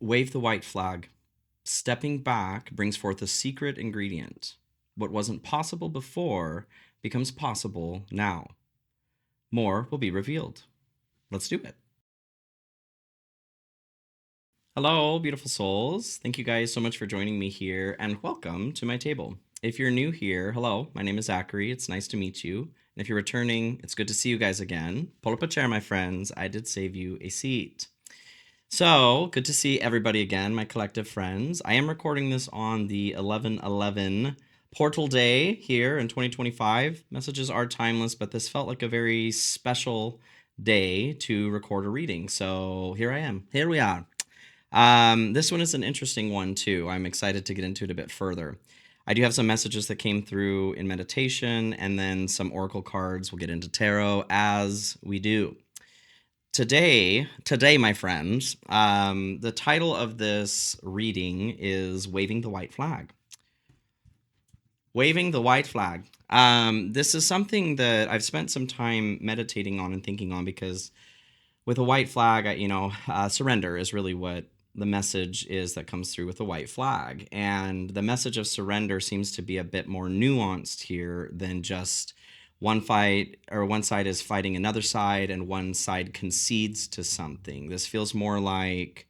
Wave the white flag. Stepping back brings forth a secret ingredient. What wasn't possible before becomes possible now. More will be revealed. Let's do it. Hello, beautiful souls. Thank you guys so much for joining me here and welcome to my table. If you're new here, hello, my name is Zachary. It's nice to meet you. And if you're returning, it's good to see you guys again. Pull up a chair, my friends. I did save you a seat. So, good to see everybody again, my collective friends. I am recording this on the 11/11 portal day here in 2025. Messages are timeless, but this felt like a very special day to record a reading. So, here I am. Here we are. This one is an interesting one too. I'm excited to get into it a bit further. I do have some messages that came through in meditation and then some oracle cards. We'll get into tarot as we do. Today, my friends, the title of this reading is Waving the White Flag. Waving the white flag. This is something that I've spent some time meditating on and thinking on because with a white flag, surrender is really what the message is that comes through with the white flag. And the message of surrender seems to be a bit more nuanced here than just one side is fighting another side and one side concedes to something. This feels more like,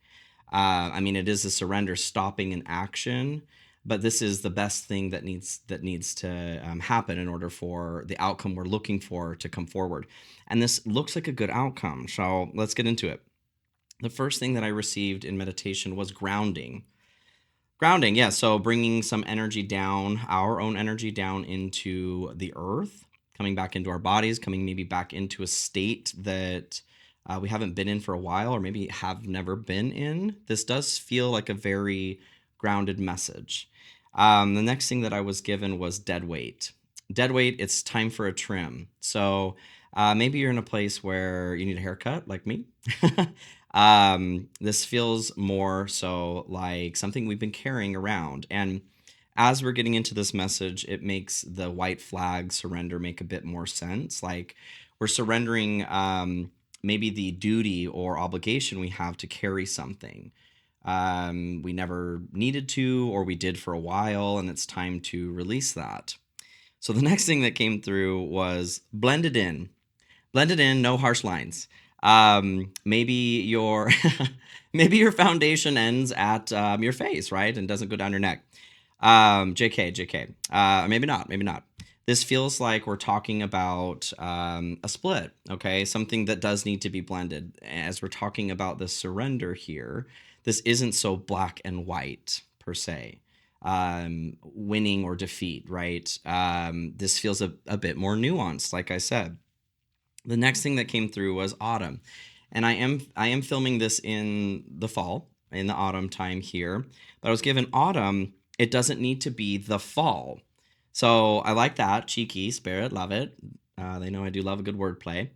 it is a surrender, stopping an action, but this is the best thing that needs to happen in order for the outcome we're looking for to come forward. And this looks like a good outcome. So let's get into it. The first thing that I received in meditation was grounding. Grounding, yeah. So bringing some energy down, our own energy down into the earth, coming back into our bodies, coming maybe back into a state that we haven't been in for a while or maybe have never been in. This does feel like a very grounded message. The next thing that I was given was dead weight. Dead weight, it's time for a trim. So maybe you're in a place where you need a haircut like me. This feels more so like something we've been carrying around. And as we're getting into this message, it makes the white flag surrender make a bit more sense. Like we're surrendering maybe the duty or obligation we have to carry something. We never needed to, or we did for a while, and it's time to release that. So the next thing that came through was blended in. Blended in, no harsh lines. Maybe your maybe your foundation ends at your face, right, and doesn't go down your neck. JK. Maybe not. Maybe not. This feels like we're talking about a split, okay? Something that does need to be blended. As we're talking about the surrender here, this isn't so black and white per se, winning or defeat, right? This feels a bit more nuanced, like I said. The next thing that came through was autumn. And I am filming this in the fall, in the autumn time here. But I was given autumn, it doesn't need to be the fall. So I like that. Cheeky, spirit, love it. They know I do love a good wordplay.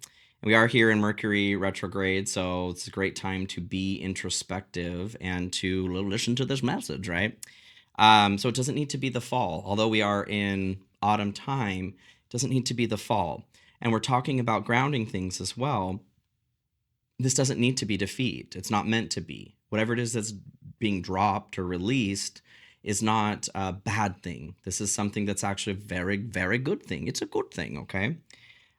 We are here in Mercury retrograde, so it's a great time to be introspective and to listen to this message, right? So it doesn't need to be the fall. Although we are in autumn time, it doesn't need to be the fall. And we're talking about grounding things as well. This doesn't need to be defeat. It's not meant to be. Whatever it is that's being dropped or released is not a bad thing. This is something that's actually a very, very good thing. It's a good thing, okay?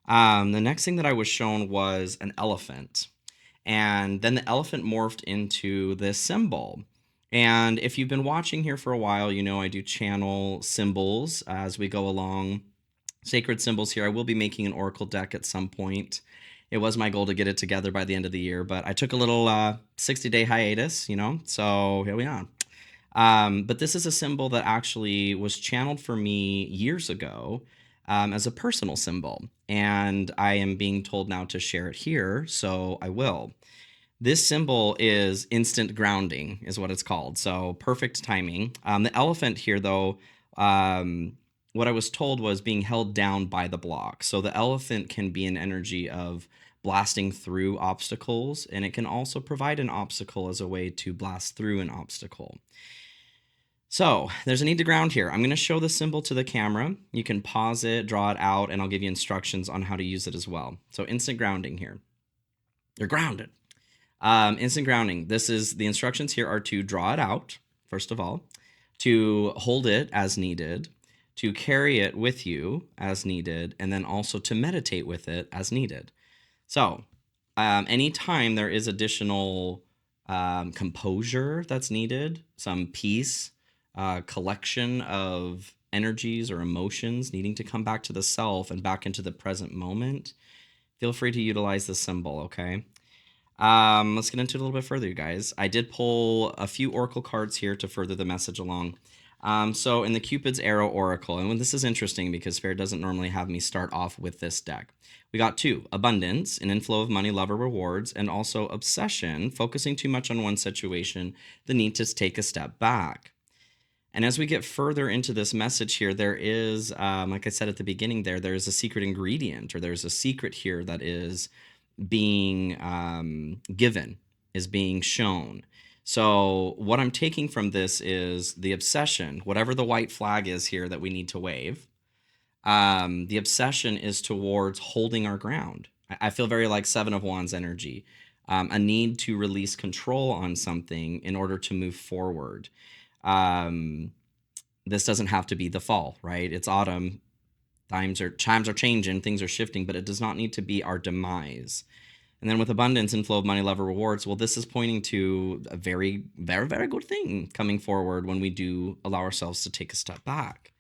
The next thing that I was shown was an elephant. And then the elephant morphed into this symbol. And if you've been watching here for a while, you know I do channel symbols as we go along. Sacred symbols here. I will be making an oracle deck at some point. It was my goal to get it together by the end of the year, but I took a little 60-day hiatus, so here we are. But this is a symbol that actually was channeled for me years ago as a personal symbol, and I am being told now to share it here, so I will. This symbol is instant grounding, is what it's called, so perfect timing. The elephant here, though, what I was told was being held down by the block. So the elephant can be an energy of blasting through obstacles, and it can also provide an obstacle as a way to blast through an obstacle. So there's a need to ground here. I'm going to show the symbol to the camera. You can pause it, draw it out, and I'll give you instructions on how to use it as well. So instant grounding here. You're grounded. Instant grounding. This is the instructions here are to draw it out, first of all, to hold it as needed, to carry it with you as needed, and then also to meditate with it as needed. So, anytime there is additional composure that's needed, some peace, collection of energies or emotions needing to come back to the self and back into the present moment, feel free to utilize this symbol, okay? Let's get into it a little bit further, you guys. I did pull a few oracle cards here to further the message along. So in the Cupid's Arrow Oracle, and this is interesting because Spirit doesn't normally have me start off with this deck. We got 2, abundance, an inflow of money, love, or rewards, and also obsession, focusing too much on one situation, the need to take a step back. And as we get further into this message here, there is, like I said at the beginning there's a secret ingredient, or there's a secret here that is being given, is being shown. So what I'm taking from this is the obsession, whatever the white flag is here that we need to wave. The obsession is towards holding our ground. I feel very like 7 of Wands energy, a need to release control on something in order to move forward. This doesn't have to be the fall, right? It's autumn. Times are changing, things are shifting, but it does not need to be our demise. And then with abundance and flow of money, love, or rewards, well, this is pointing to a very, very, very good thing coming forward when we do allow ourselves to take a step back.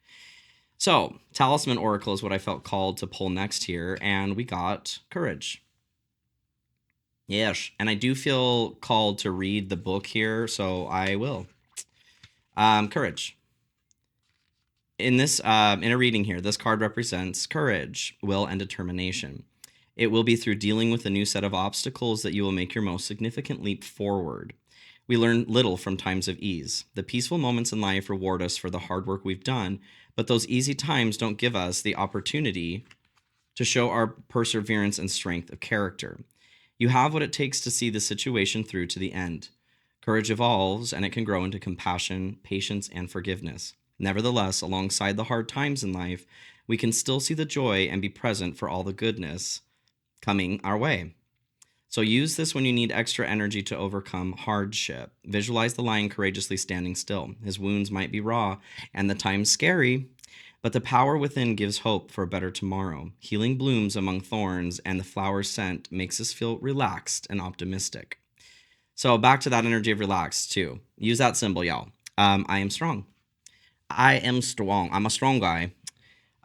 So, Talisman Oracle is what I felt called to pull next here, and we got Courage. Yes, and I do feel called to read the book here, so I will. Courage. In a reading here, this card represents courage, will, and determination. It will be through dealing with a new set of obstacles that you will make your most significant leap forward. We learn little from times of ease. The peaceful moments in life reward us for the hard work we've done, but those easy times don't give us the opportunity to show our perseverance and strength of character. You have what it takes to see the situation through to the end. Courage evolves, and it can grow into compassion, patience, and forgiveness. Nevertheless, alongside the hard times in life, we can still see the joy and be present for all the goodness coming our way. So use this when you need extra energy to overcome hardship. Visualize the lion courageously standing still. His wounds might be raw and the time scary, but the power within gives hope for a better tomorrow. Healing blooms among thorns, and the flower's scent makes us feel relaxed and optimistic. So back to that energy of relaxed too. Use that symbol, y'all. I am strong. I am strong. I'm a strong guy.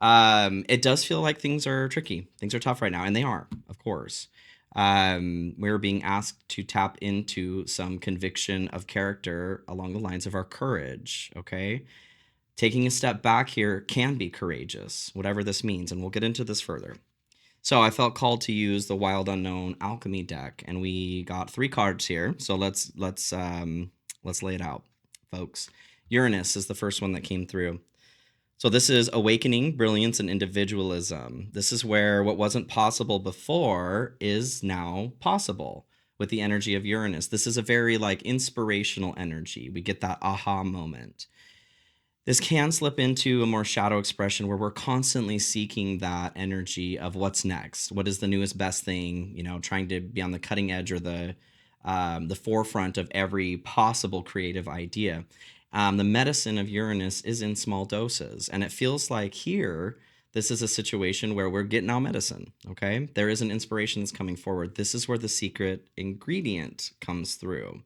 It does feel like things are tricky. Things are tough right now, and they are, of course. We're being asked to tap into some conviction of character along the lines of our courage, okay? Taking a step back here can be courageous, whatever this means, and we'll get into this further. So I felt called to use the Wild Unknown Alchemy deck, and we got 3 cards here. So let's lay it out, folks. Uranus is the first one that came through. So this is awakening, brilliance, and individualism. This is where what wasn't possible before is now possible with the energy of Uranus. This is a very like inspirational energy. We get that aha moment. This can slip into a more shadow expression where we're constantly seeking that energy of what's next, what is the newest best thing, trying to be on the cutting edge or the forefront of every possible creative idea. The medicine of Uranus is in small doses, and it feels like here, this is a situation where we're getting our medicine, okay? There is an inspiration that's coming forward. This is where the secret ingredient comes through.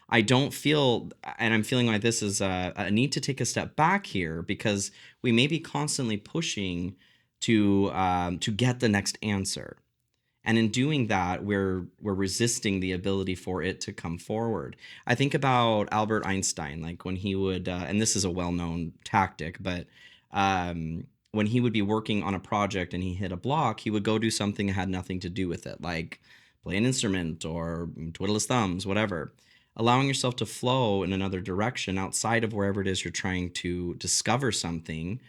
I don't feel, and I'm feeling like this is a need to take a step back here because we may be constantly pushing to get the next answer. And in doing that, we're resisting the ability for it to come forward. I think about Albert Einstein, like when he would, and this is a well-known tactic, but when he would be working on a project and he hit a block, he would go do something that had nothing to do with it, like play an instrument or twiddle his thumbs, whatever. Allowing yourself to flow in another direction outside of wherever it is you're trying to discover something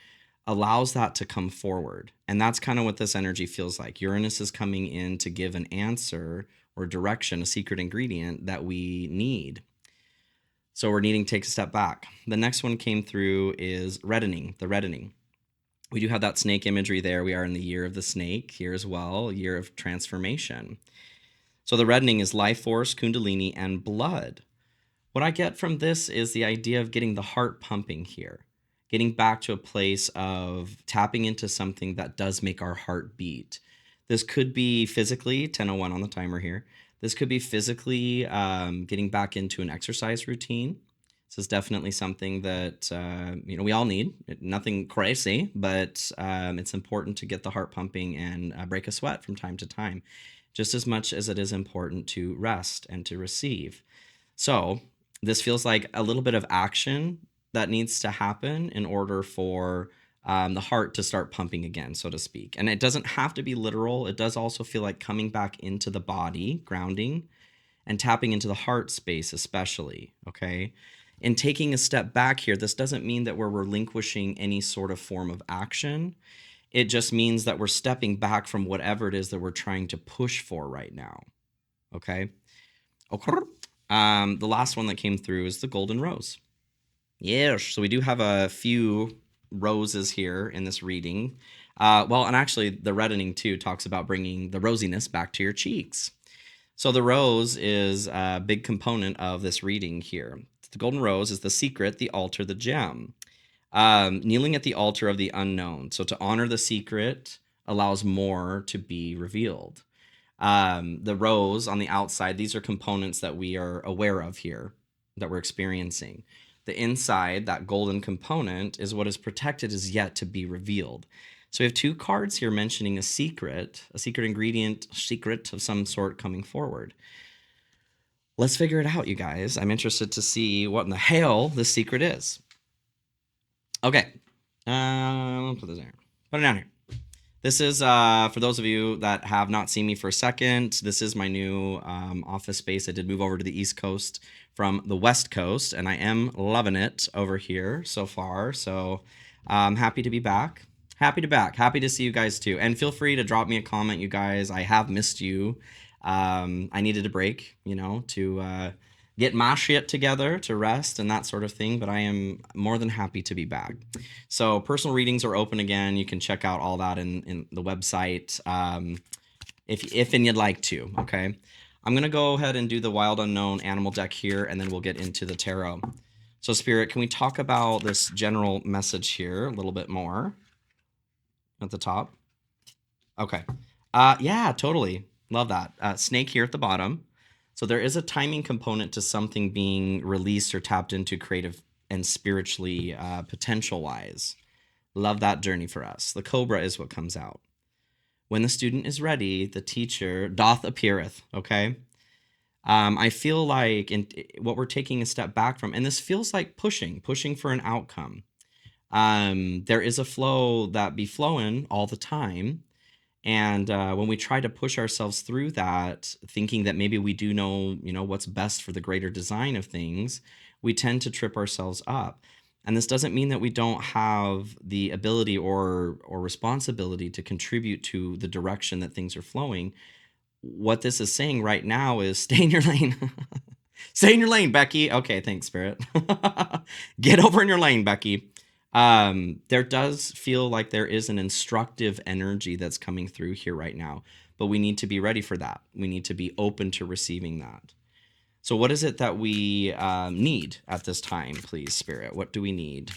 allows that to come forward. And that's kind of what this energy feels like. Uranus is coming in to give an answer or direction, a secret ingredient that we need. So we're needing to take a step back. The next one came through is reddening, the reddening. We do have that snake imagery there. We are in the year of the snake here as well, year of transformation. So the reddening is life force, kundalini, and blood. What I get from this is the idea of getting the heart pumping here, getting back to a place of tapping into something that does make our heart beat. This could be physically, 10:01 on the timer here. This could be physically getting back into an exercise routine. This is definitely something that we all need. Nothing crazy, but it's important to get the heart pumping and break a sweat from time to time, just as much as it is important to rest and to receive. So this feels like a little bit of action that needs to happen in order for the heart to start pumping again, so to speak. And it doesn't have to be literal. It does also feel like coming back into the body, grounding, and tapping into the heart space, especially. Okay. In taking a step back here, this doesn't mean that we're relinquishing any sort of form of action. It just means that we're stepping back from whatever it is that we're trying to push for right now. Okay. Okay. The last one that came through is the golden rose. Yes, so we do have a few roses here in this reading. And actually, the reddening too talks about bringing the rosiness back to your cheeks. So the rose is a big component of this reading here. The golden rose is the secret, the altar, the gem. Kneeling at the altar of the unknown. So to honor the secret allows more to be revealed. The rose on the outside, these are components that we are aware of here, that we're experiencing. The inside, that golden component, is what is protected, is yet to be revealed. So we have two cards here mentioning a secret ingredient, secret of some sort coming forward. Let's figure it out, you guys. I'm interested to see what in the hell this secret is. Okay. I'll put this there. Put it down here. This is, for those of you that have not seen me for a second, this is my new office space. I did move over to the East Coast from the West Coast, and I am loving it over here so far. So I'm happy to be back. Happy to see you guys too. And feel free to drop me a comment, you guys. I have missed you. I needed a break, to get my shit together, to rest and that sort of thing, but I am more than happy to be back. So personal readings are open again. You can check out all that in the website if and you'd like to, okay? I'm going to go ahead and do the Wild Unknown animal deck here, and then we'll get into the tarot. So Spirit, can we talk about this general message here a little bit more at the top? Okay. Yeah, totally. Love that. Snake here at the bottom. So there is a timing component to something being released or tapped into creative and spiritually potential-wise. Love that journey for us. The cobra is what comes out. When the student is ready, the teacher doth appeareth, okay? I feel like what we're taking a step back from, and this feels like pushing for an outcome. There is a flow that be flowing all the time. And when we try to push ourselves through that, thinking that maybe we do know, what's best for the greater design of things, we tend to trip ourselves up. And this doesn't mean that we don't have the ability or responsibility to contribute to the direction that things are flowing. What this is saying right now is stay in your lane. Stay in your lane, Becky. Okay, thanks, Spirit. Get over in your lane, Becky. There does feel like there is an instructive energy that's coming through here right now, but we need to be ready for that. We need to be open to receiving that. So what is it that we need at this time, please, Spirit? What do we need?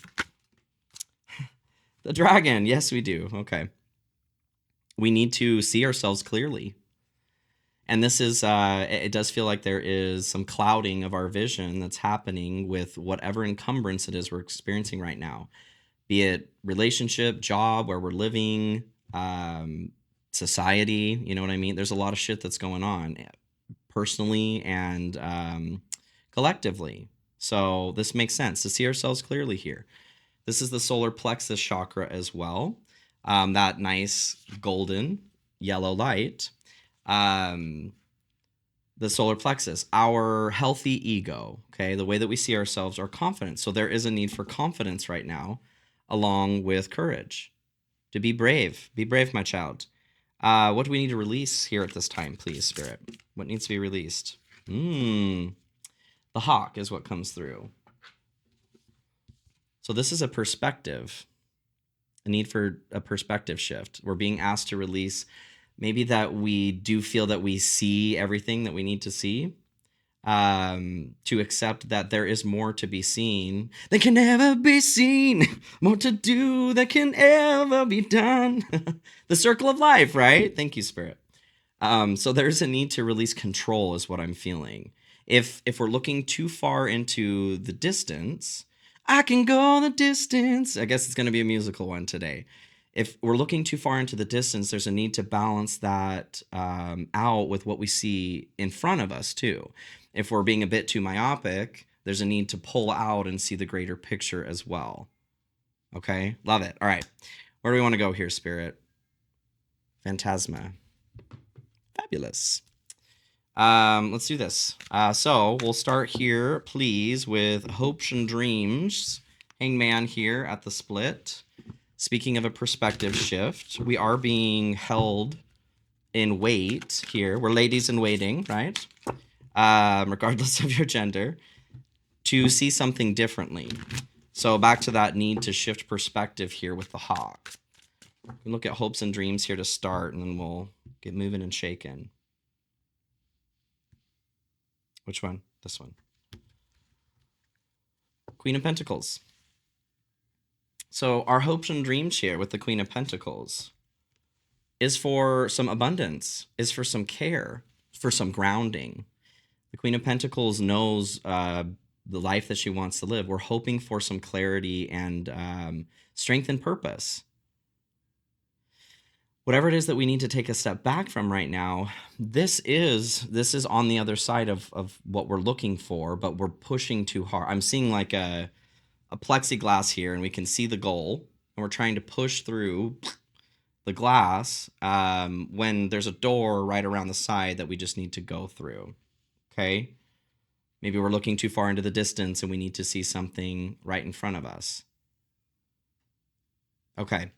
The dragon. Yes, we do. Okay. We need to see ourselves clearly. And this is, it does feel like there is some clouding of our vision that's happening with whatever encumbrance it is we're experiencing right now, be it relationship, job, where we're living, society, you know what I mean? There's a lot of shit that's going on personally and collectively. So this makes sense to see ourselves clearly here. This is the solar plexus chakra as well. That nice golden yellow light. The solar plexus, our healthy ego, okay, the way that we see ourselves, our confidence. So there is a need for confidence right now, along with courage. To be brave, my child. What do we need to release here at this time, please, Spirit? What needs to be released? The hawk is what comes through. So this is a perspective, a need for a perspective shift. We're being asked to release maybe that we do feel that we see everything that we need to see, to accept that there is more to be seen that can never be seen, more to do that can ever be done. The circle of life, right? Thank you, Spirit. So there's a need to release control, is what I'm feeling. If we're looking too far into the distance, I can go the distance. I guess it's going to be a musical one today. If we're looking too far into the distance, there's a need to balance that out with what we see in front of us too. If we're being a bit too myopic, there's a need to pull out and see the greater picture as well. Okay, love it. All right, where do we want to go here, Spirit? Phantasma. Fabulous. Let's do this. So we'll start here, please, with hopes and dreams. Hangman here at the split. Speaking of a perspective shift, we are being held in wait here. We're ladies in waiting, right? Regardless of your gender, to see something differently. So back to that need to shift perspective here with the hawk. We can look at hopes and dreams here to start, and then we'll get moving and shaking. Which one? This one. Queen of Pentacles. So our hopes and dreams here with the Queen of Pentacles is for some abundance, is for some care, for some grounding. The Queen of Pentacles knows the life that she wants to live. We're hoping for some clarity and strength and purpose. Whatever it is that we need to take a step back from right now, this is on the other side of what we're looking for, but we're pushing too hard. I'm seeing like a plexiglass here, and we can see the goal, and we're trying to push through the glass when there's a door right around the side that we just need to go through. Okay? Maybe we're looking too far into the distance and we need to see something right in front of us. Okay.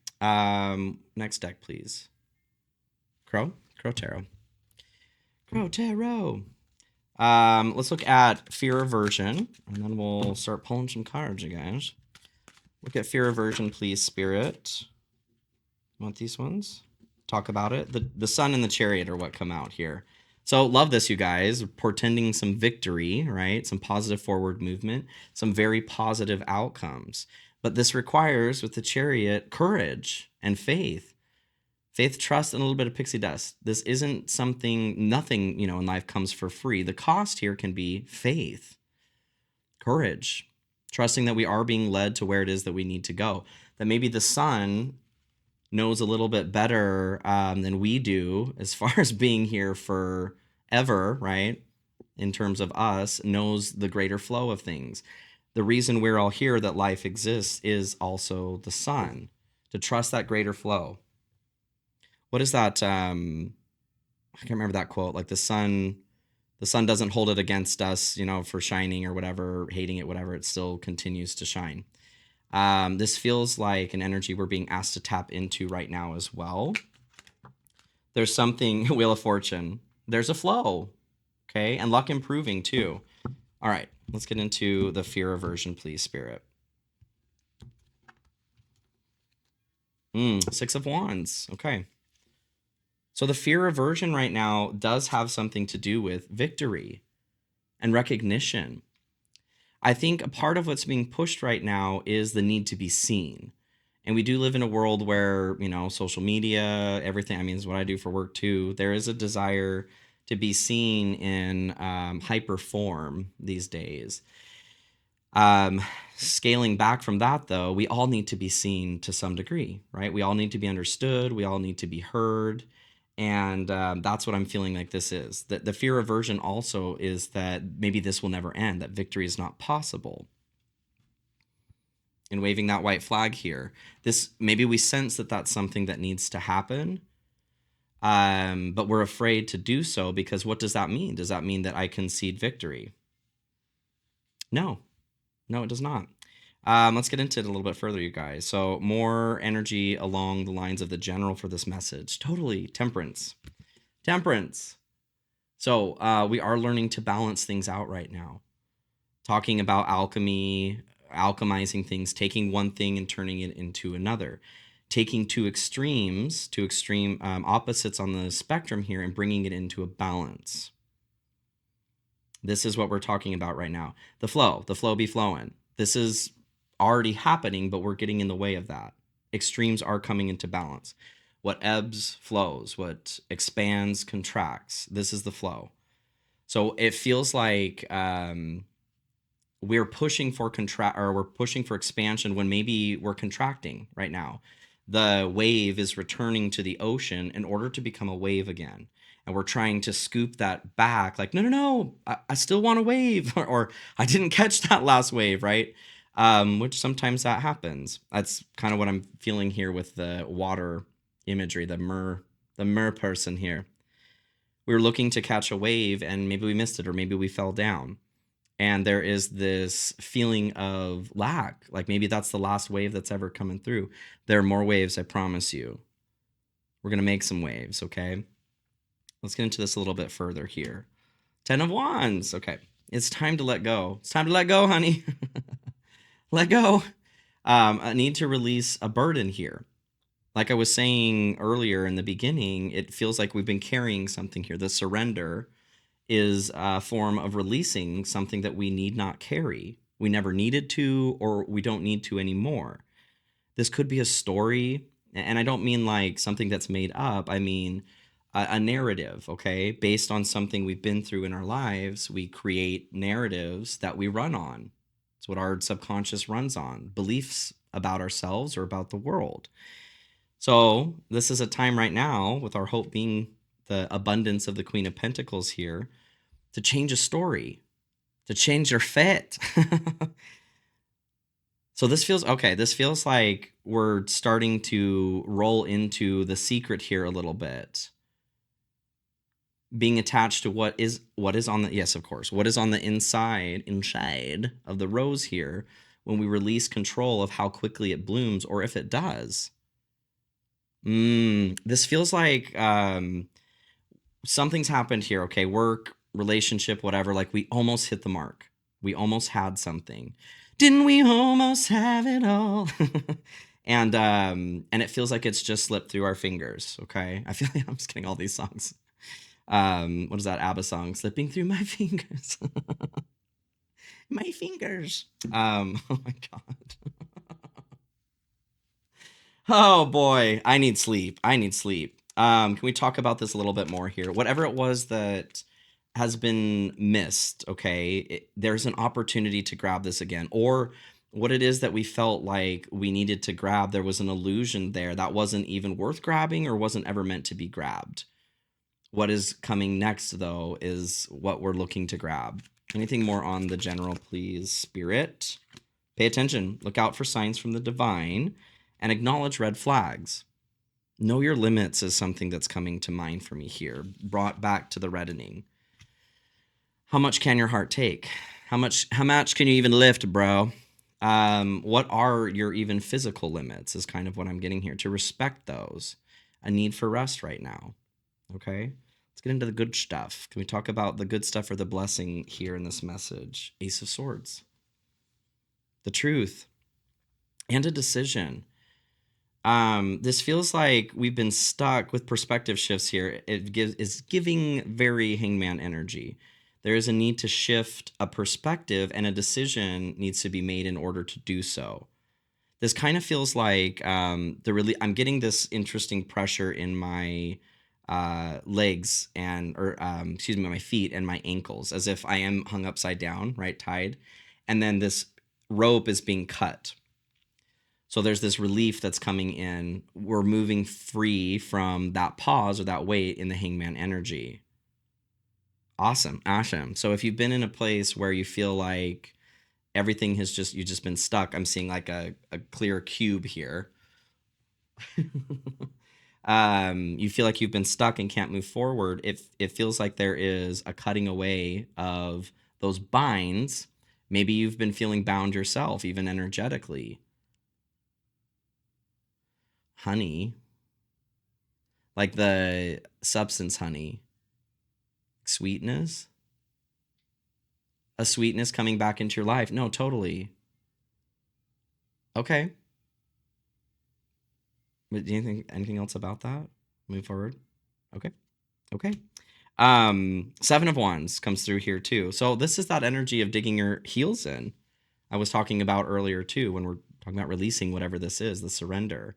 Next deck, please. Crow Tarot. Crow Tarot. Let's look at fear aversion, and then we'll start pulling some cards, you guys. Look at fear aversion, please, Spirit. You want these ones? Talk about it. The sun and the chariot are what come out here. So love this, you guys. Portending some victory, right? Some positive forward movement, some very positive outcomes. But this requires, with the chariot, courage and faith. Faith, trust, and a little bit of pixie dust. This isn't something, nothing, in life comes for free. The cost here can be faith, courage, trusting that we are being led to where it is that we need to go. That maybe the sun knows a little bit better than we do as far as being here forever, right? In terms of us, knows the greater flow of things. The reason we're all here, that life exists, is also the sun, to trust that greater flow. What is that? I can't remember that quote. Like the sun doesn't hold it against us, for shining or whatever, hating it, whatever. It still continues to shine. This feels like an energy we're being asked to tap into right now as well. There's something, Wheel of Fortune. There's a flow, okay? And luck improving too. All right, let's get into the fear aversion, please, Spirit. Six of Wands, okay. So the fear aversion right now does have something to do with victory and recognition. I think a part of what's being pushed right now is the need to be seen. And we do live in a world where, social media, everything, this is what I do for work too. There is a desire to be seen in hyper form these days. Scaling back from that, though, we all need to be seen to some degree, right? We all need to be understood. We all need to be heard. And that's what I'm feeling like this is. That the fear aversion also is that maybe this will never end, that victory is not possible. And waving that white flag here, maybe we sense that that's something that needs to happen. But we're afraid to do so because what does that mean? Does that mean that I concede victory? No, it does not. Let's get into it a little bit further, you guys. So more energy along the lines of the general for this message. Totally. Temperance. So we are learning to balance things out right now. Talking about alchemy, alchemizing things, taking one thing and turning it into another. taking two extreme opposites on the spectrum here and bringing it into a balance. This is what we're talking about right now. The flow be flowing. This is already happening, but we're getting in the way of that. Extremes are coming into balance. What ebbs flows, what expands contracts. This is the flow. So it feels like we're pushing for we're pushing for expansion when maybe we're contracting right now. The wave is returning to the ocean in order to become a wave again. And we're trying to scoop that back, like, no, I still want a wave, or I didn't catch that last wave, right? Which sometimes that happens. That's kind of what I'm feeling here with the water imagery, the mer person here. We were looking to catch a wave and maybe we missed it, or maybe we fell down. And there is this feeling of lack, like maybe that's the last wave that's ever coming through. There are more waves, I promise you. We're going to make some waves, okay? Let's get into this a little bit further here. 10 of Wands. Okay. It's time to let go. It's time to let go, honey. Let go. I need to release a burden here. Like I was saying earlier in the beginning, it feels like we've been carrying something here. The surrender is a form of releasing something that we need not carry. We never needed to, or we don't need to anymore. This could be a story, and I don't mean like something that's made up. I mean a narrative, okay? Based on something we've been through in our lives, we create narratives that we run on. It's what our subconscious runs on, beliefs about ourselves or about the world. So this is a time right now, with our hope being the abundance of the Queen of Pentacles here, to change a story, to change your fate. So this feels okay. This feels like we're starting to roll into the secret here a little bit. Being attached to what is on the, yes, of course, what is on the inside of the rose here, when we release control of how quickly it blooms, or if it does. This feels like something's happened here. Okay, work, relationship, whatever. Like we almost hit the mark. We almost had something. Didn't we almost have it all? And it feels like it's just slipped through our fingers. Okay, I feel like I'm just getting all these songs. What is that ABBA song? Slipping through my fingers. My fingers. Oh my God. Oh boy, I need sleep. I need sleep. Can we talk about this a little bit more here? Whatever it was that has been missed, okay, there's an opportunity to grab this again. Or what it is that we felt like we needed to grab, there was an illusion there that wasn't even worth grabbing or wasn't ever meant to be grabbed. What is coming next, though, is what we're looking to grab. Anything more on the general, please, Spirit? Pay attention. Look out for signs from the divine and acknowledge red flags. Know your limits is something that's coming to mind for me here, brought back to the reddening. How much can your heart take? How much can you even lift, bro? What are your even physical limits is kind of what I'm getting here. To respect those. A need for rest right now. Okay? Let's get into the good stuff. Can we talk about the good stuff or the blessing here in this message? Ace of Swords. The truth. And a decision. This feels like we've been stuck with perspective shifts here. Is giving very hangman energy. There is a need to shift a perspective, and a decision needs to be made in order to do so. This kind of feels like I'm getting this interesting pressure in my legs my feet and my ankles, as if I am hung upside down, right, tied, and then this rope is being cut. So there's this relief that's coming in. We're moving free from that pause or that weight in the hangman energy. Awesome. So if you've been in a place where you feel like everything has you've just been stuck, I'm seeing like a clear cube here. You feel like you've been stuck and can't move forward. It feels like there is a cutting away of those binds. Maybe you've been feeling bound yourself, even energetically. Honey, like the substance honey, sweetness, a sweetness coming back into your life. No, totally. Okay. But do you think anything else about that? Move forward. Okay. Okay. Seven of Wands comes through here too. So this is that energy of digging your heels in. I was talking about earlier too when we're talking about releasing whatever this is, the surrender.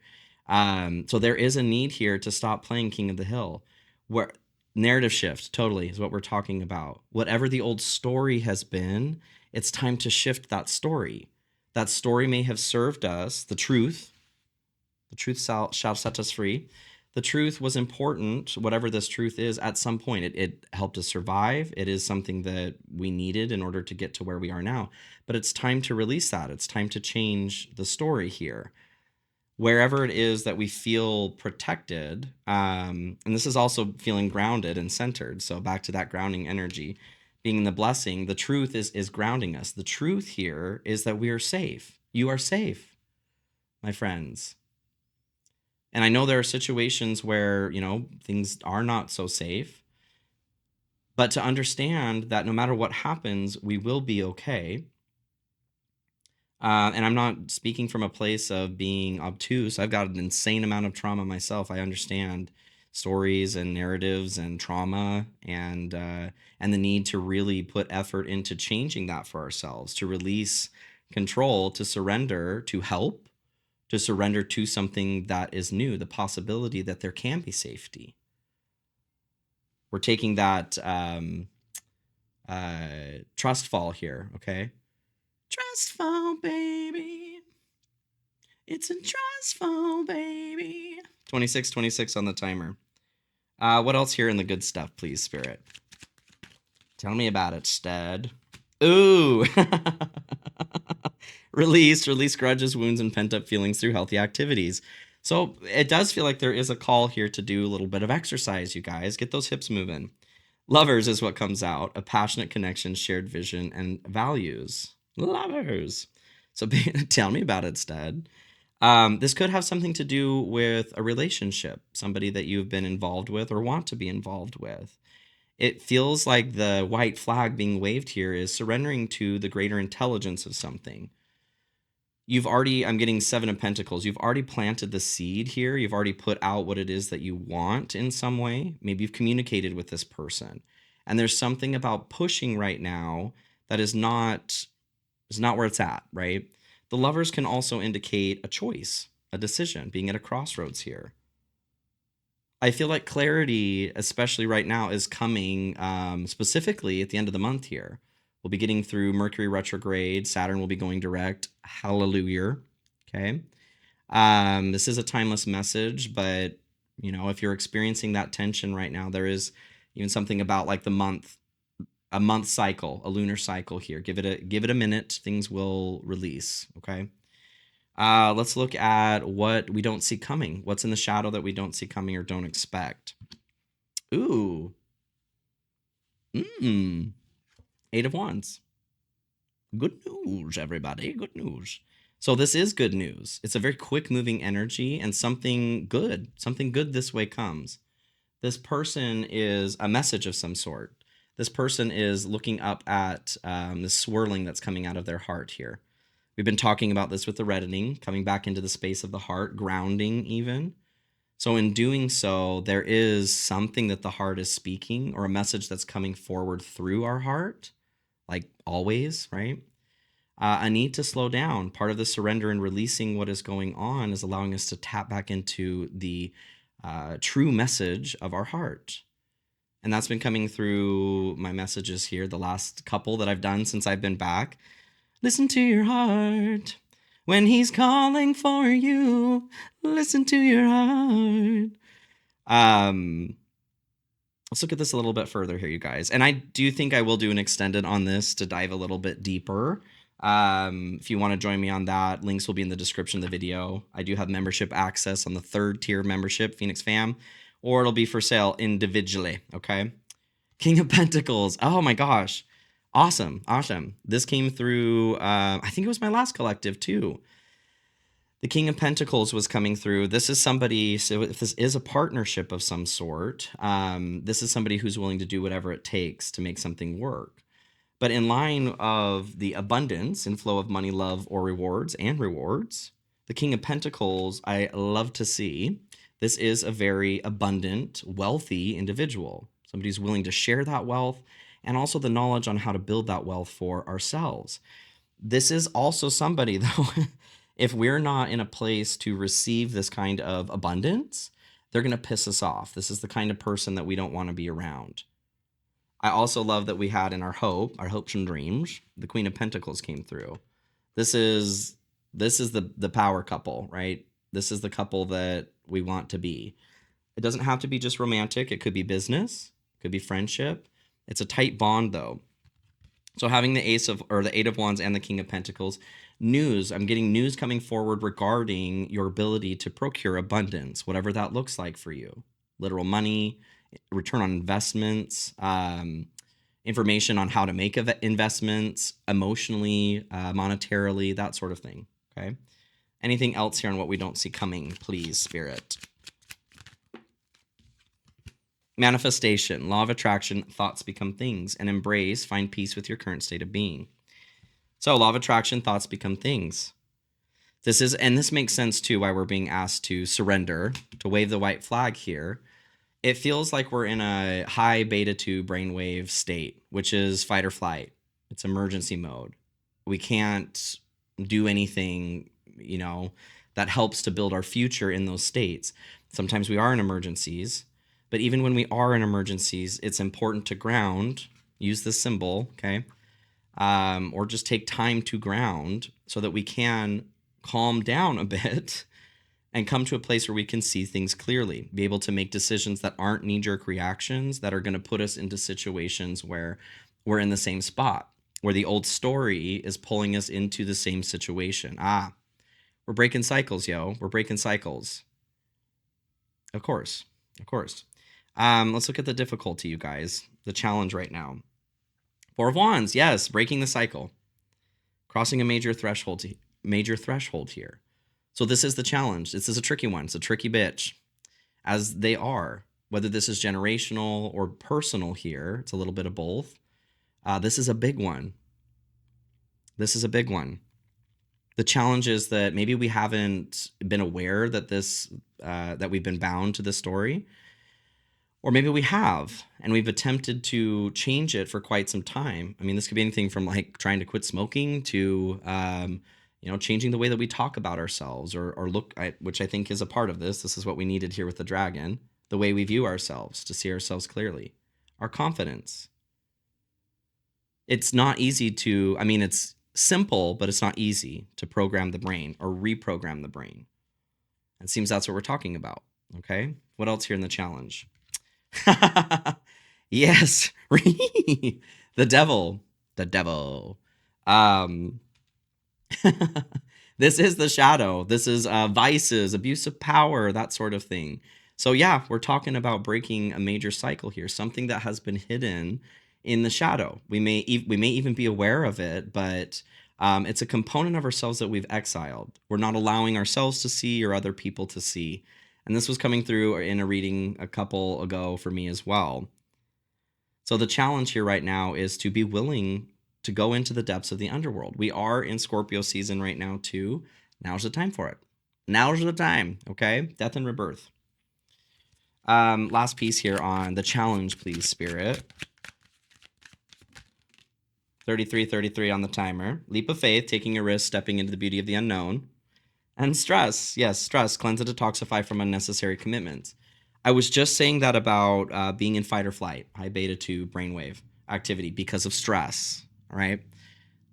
So there is a need here to stop playing King of the Hill. Where narrative shift totally is what we're talking about. Whatever the old story has been, it's time to shift that story. That story may have served us, the truth shall set us free. The truth was important, whatever this truth is, at some point. It helped us survive. It is something that we needed in order to get to where we are now. But it's time to release that. It's time to change the story here. Wherever it is that we feel protected, and this is also feeling grounded and centered. So back to that grounding energy, being in the blessing, the truth is grounding us. The truth here is that we are safe. You are safe, my friends. And I know there are situations where, things are not so safe, but to understand that no matter what happens, we will be okay. And I'm not speaking from a place of being obtuse. I've got an insane amount of trauma myself. I understand stories and narratives and trauma and the need to really put effort into changing that for ourselves, to release control, to surrender, to help, to surrender to something that is new, the possibility that there can be safety. We're taking that trust fall here, okay? Trust fall, baby. It's a trust fall, baby. 26 on the timer. What else here in the good stuff, please, Spirit? Tell me about it, Stead. Ooh. Release grudges, wounds, and pent-up feelings through healthy activities. So it does feel like there is a call here to do a little bit of exercise, you guys. Get those hips moving. Lovers is what comes out. A passionate connection, shared vision, and values. Lovers. So tell me about it, Stead. This could have something to do with a relationship, somebody that you've been involved with or want to be involved with. It feels like the white flag being waved here is surrendering to the greater intelligence of something. I'm getting Seven of Pentacles. You've already planted the seed here. You've already put out what it is that you want in some way. Maybe you've communicated with this person. And there's something about pushing right now that is not where it's at, right? The Lovers can also indicate a choice, a decision, being at a crossroads here. I feel like clarity, especially right now, is coming specifically at the end of the month here. We'll be getting through Mercury retrograde. Saturn will be going direct. Hallelujah. Okay. This is a timeless message, but if you're experiencing that tension right now, there is even something about like a month cycle, a lunar cycle here. Give it a minute. Things will release. Okay. Let's look at what we don't see coming. What's in the shadow that we don't see coming or don't expect? Ooh. Eight of Wands. Good news, everybody. Good news. So this is good news. It's a very quick moving energy and something good this way comes. This person is a message of some sort. This person is looking up at the swirling that's coming out of their heart here. We've been talking about this with the reddening, coming back into the space of the heart, grounding even. So in doing so, there is something that the heart is speaking or a message that's coming forward through our heart, like always, right? A need to slow down. Part of the surrender and releasing what is going on is allowing us to tap back into the true message of our heart. And that's been coming through my messages here, the last couple that I've done since I've been back. Listen to your heart when he's calling for you. Listen to your heart. Let's look at this a little bit further here, you guys. And I do think I will do an extended on this to dive a little bit deeper. If you want to join me on that, links will be in the description of the video. I do have membership access on the 3rd tier membership, Phoenix Fam, or it'll be for sale individually, okay? King of Pentacles. Oh my gosh. Awesome. This came through, I think it was my last collective too. The King of Pentacles was coming through. This is somebody, so if this is a partnership of some sort, this is somebody who's willing to do whatever it takes to make something work. But in line of the abundance and flow of money, love, or rewards, The King of Pentacles, I love to see. This is a very abundant, wealthy individual, somebody who's willing to share that wealth and also the knowledge on how to build that wealth for ourselves. This is also somebody, though, if we're not in a place to receive this kind of abundance, they're going to piss us off. This is the kind of person that we don't want to be around. I also love that we had in our hopes and dreams, the Queen of Pentacles came through. This is the power couple, right? This is the couple that we want to be. It doesn't have to be just romantic. It could be business, it could be friendship. It's a tight bond though. So having the the Eight of Wands and the King of Pentacles, news, I'm getting news coming forward regarding your ability to procure abundance, whatever that looks like for you. Literal money, return on investments, information on how to make investments emotionally, monetarily, that sort of thing. Okay. Anything else here on what we don't see coming, please, Spirit? Manifestation, law of attraction, thoughts become things, and embrace, find peace with your current state of being. So law of attraction, thoughts become things. This makes sense too, why we're being asked to surrender, to wave the white flag here. It feels like we're in a high beta 2 brainwave state, which is fight or flight. It's emergency mode. We can't do anything, that helps to build our future in those states. Sometimes we are in emergencies, but even when we are in emergencies, it's important to ground, use this symbol, okay? Or just take time to ground so that we can calm down a bit and come to a place where we can see things clearly, be able to make decisions that aren't knee-jerk reactions that are going to put us into situations where we're in the same spot, where the old story is pulling us into the same situation. We're breaking cycles, yo. We're breaking cycles. Of course. Let's look at the difficulty, you guys. The challenge right now. Four of Wands, yes, breaking the cycle. Crossing a major threshold here. So this is the challenge. This is a tricky one. It's a tricky bitch, as they are. Whether this is generational or personal here, it's a little bit of both. This is a big one. The challenge is that maybe we haven't been aware that that we've been bound to this story. Or maybe we have, and we've attempted to change it for quite some time. I mean, this could be anything from like trying to quit smoking to, changing the way that we talk about ourselves or look at, which I think is a part of this. This is what we needed here with the dragon, the way we view ourselves, to see ourselves clearly, our confidence. It's not easy it's simple, but it's not easy to program the brain or reprogram the brain. It seems that's what we're talking about. Okay. What else here in the challenge? Yes. The devil. This is the shadow. This is vices, abuse of power, that sort of thing. So yeah, we're talking about breaking a major cycle here, something that has been hidden in the shadow. We may even be aware of it, but it's a component of ourselves that we've exiled. We're not allowing ourselves to see or other people to see. And this was coming through in a reading a couple ago for me as well. So the challenge here right now is to be willing to go into the depths of the underworld. We are in Scorpio season right now too. Now's the time for it. Now's the time, okay? Death and rebirth. Last piece here on the challenge, please, Spirit. 33 on the timer. Leap of faith, taking a risk, stepping into the beauty of the unknown. And stress. Yes, stress. Cleanse and detoxify from unnecessary commitments. I was just saying that about being in fight or flight, high beta 2 brainwave activity because of stress, all right?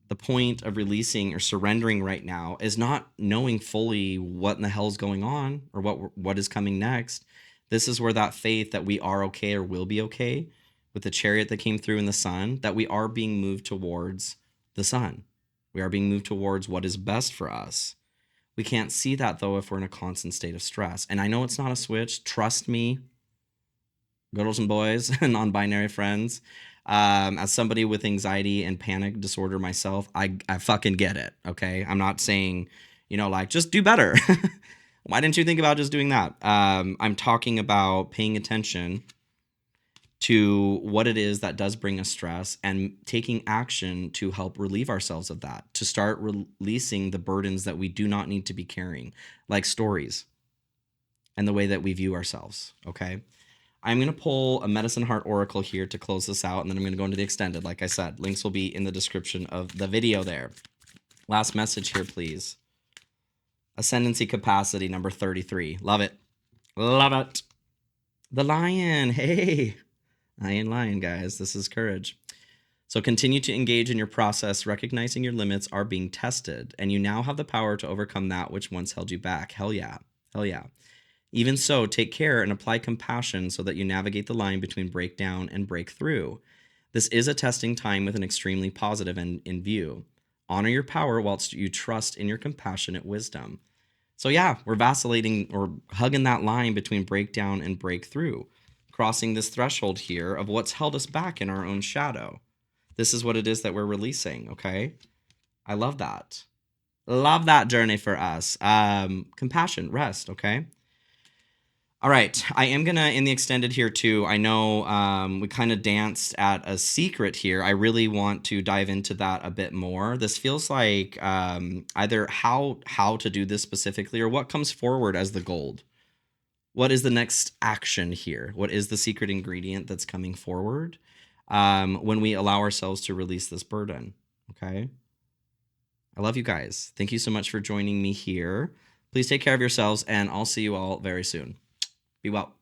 The point of releasing or surrendering right now is not knowing fully what in the hell is going on or what is coming next. This is where that faith that we are okay or will be okay with the chariot that came through in the sun, that we are being moved towards the sun. We are being moved towards what is best for us. We can't see that, though, if we're in a constant state of stress. And I know it's not a switch. Trust me, girls and boys and non-binary friends. As somebody with anxiety and panic disorder myself, I fucking get it, okay? I'm not saying, just do better. Why didn't you think about just doing that? I'm talking about paying attention to what it is that does bring us stress and taking action to help relieve ourselves of that, to start releasing the burdens that we do not need to be carrying, like stories and the way that we view ourselves. Okay. I'm going to pull a Medicine Heart Oracle here to close this out, and then I'm going to go into the extended. Like I said, links will be in the description of the video there. Last message here, please. Ascendancy capacity number 33. Love it. Love it. The lion. Hey, I ain't lying, guys. This is courage. So continue to engage in your process, recognizing your limits are being tested, and you now have the power to overcome that which once held you back. Hell yeah. Hell yeah. Even so, take care and apply compassion so that you navigate the line between breakdown and breakthrough. This is a testing time with an extremely positive end in view. Honor your power whilst you trust in your compassionate wisdom. So yeah, we're vacillating or hugging that line between breakdown and breakthrough, crossing this threshold here of what's held us back in our own shadow. This is what it is that we're releasing, okay? I love that. Love that journey for us. Compassion, rest, okay? All right, I am gonna in the extended here too. I know we kind of danced at a secret here. I really want to dive into that a bit more. This feels like either how to do this specifically or what comes forward as the gold. What is the next action here? What is the secret ingredient that's coming forward when we allow ourselves to release this burden? Okay. I love you guys. Thank you so much for joining me here. Please take care of yourselves, and I'll see you all very soon. Be well.